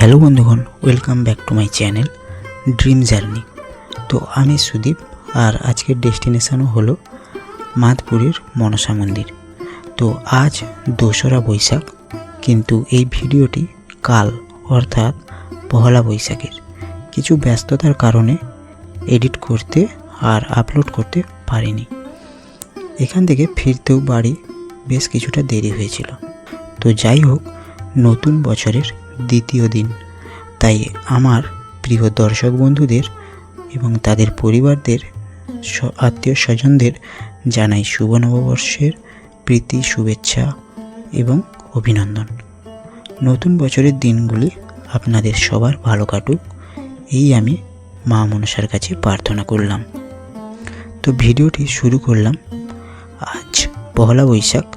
Hello বন্ধুগণ, welcome back to my channel dream journey. তো আমি সুদীপ, আর আজকের ডেস্টিনেশনও হলো মাদপুরের মনসা মন্দির। তো আজ 2রা বৈশাখ, কিন্তু এই ভিডিওটি কাল অর্থাৎ পহেলা বৈশাখের কিছু ব্যস্ততার কারণে এডিট করতে আর আপলোড করতে পারিনি। এখান থেকে ফিরতেও বাড়ি বেশ কিছুটা দেরি হয়েছিল। তো যাই হোক, নতুন বছরের দ্বিতীয় দিন, তাই আমার প্রিয় দর্শক বন্ধুদের এবং তাদের পরিবারদের, আত্মীয় স্বজনদের জানাই শুভ নববর্ষের প্রীতি, শুভেচ্ছা এবং অভিনন্দন। নতুন বছরের দিনগুলি আপনাদের সবার ভালো কাটুক, এই আমি মা মনসার কাছে প্রার্থনা করলাম। তো ভিডিওটি শুরু করলাম। আজ পহেলা বৈশাখ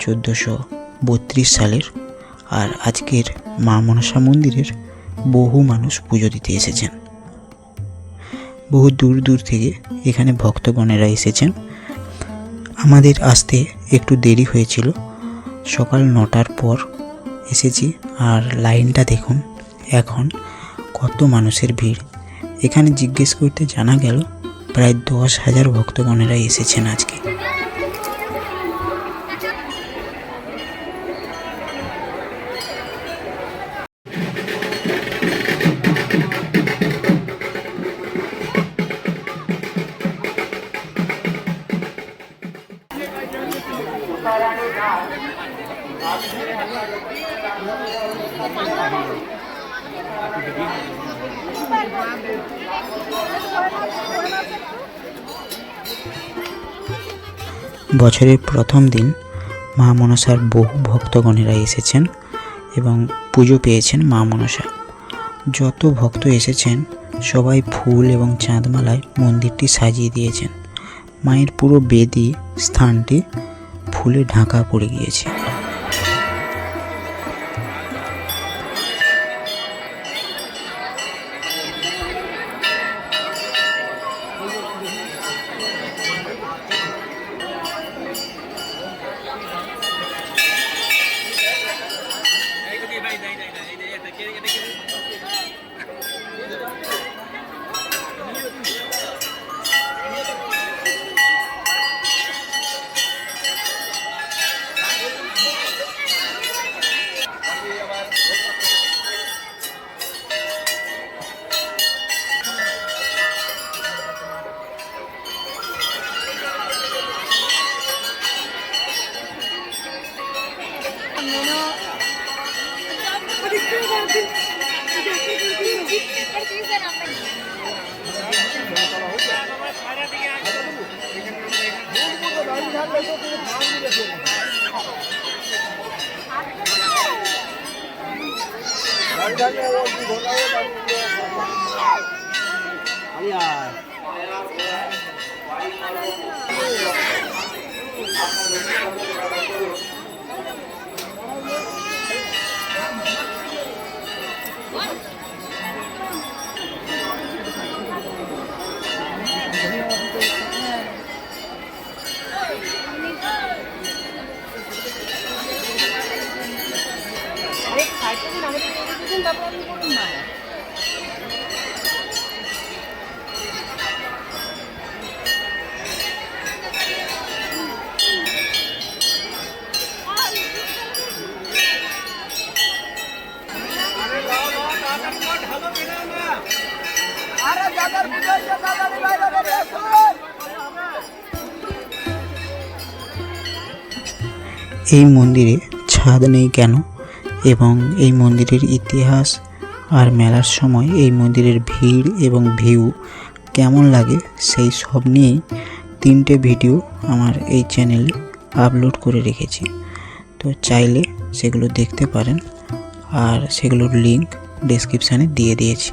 1432 সালের, আর আজকের মা মনসা মন্দিরের বহু মানুষ পুজো দিতে এসেছেন। বহু দূর দূর থেকে এখানে ভক্তগণেরা এসেছেন। আমাদের আসতে একটু দেরি হয়েছিল, সকাল 9টার পর এসেছি। আর লাইনটা দেখুন এখন কত মানুষের ভিড়। এখানে জিজ্ঞেস করতে জানা গেল প্রায় 10,000 ভক্তগণেরা এসেছেন আজকে। বছরের প্রথম দিন মা মনসার বহু ভক্তগণেরা এসেছেন এবং পুজো পেয়েছেন মা মনসা। যত ভক্ত এসেছেন সবাই ফুল এবং চাঁদমালায় মন্দিরটি সাজিয়ে দিয়েছেন। মায়ের পুরো বেদি স্থানটি ফুলে ঢাকা পড়ে গিয়েছে। এই মন্দিরে ছাদ নেই কেন, এবং এই মন্দিরের ইতিহাস আর মেলার সময় এই মন্দিরের ভিড় এবং ভিউ কেমন লাগে, সেই সব নিয়েই 3টে ভিডিও আমার এই চ্যানেলে আপলোড করে রেখেছি। তো চাইলে সেগুলো দেখতে পারেন, আর সেগুলোর লিঙ্ক ডেসক্রিপশানে দিয়ে দিয়েছি।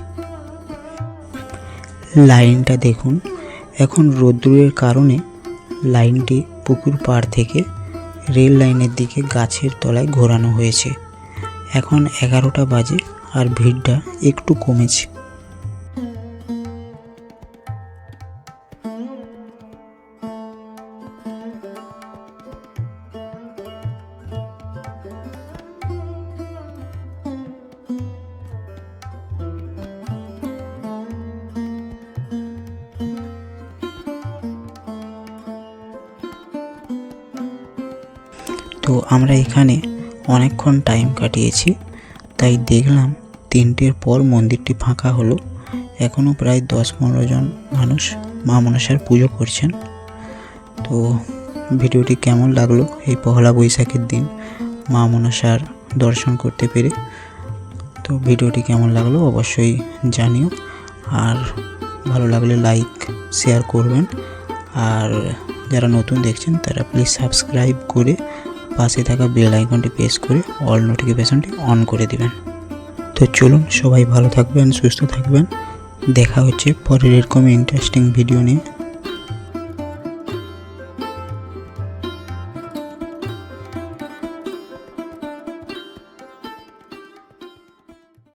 লাইনটা দেখুন, এখন রোদ্দুরের কারণে লাইনটি পুকুর পাড় থেকে রেল লাইনের দিকে গাছের তলায় ঘোরানো হয়েছে। এখন 11টা বাজে আর ভিড়টা একটু কমেছে। আমরা এখানে অনেকক্ষণ টাইম কাটিয়েছি, তাই দেখলাম 3টের পর মন্দিরটি ফাঁকা হলো। এখনও প্রায় 10-15 জন মানুষ মা মনসার পুজো করছেন। তো ভিডিওটি কেমন লাগলো এই পহেলা বৈশাখের দিন মা মনসার দর্শন করতে পেরে? তো ভিডিওটি কেমন লাগলো অবশ্যই জানিও, আর ভালো লাগলে লাইক শেয়ার করবেন, আর যারা নতুন দেখছেন তারা প্লিজ সাবস্ক্রাইব করে পাশে থাকা বেল আইকনটি প্রেস করে অল নোটিফিকেশনটি অন করে দিবেন। তো চলুন, সবাই ভালো থাকবেন, সুস্থ থাকবেন। দেখা হচ্ছে পরের এরকম ইন্টারেস্টিং ভিডিও নিয়ে।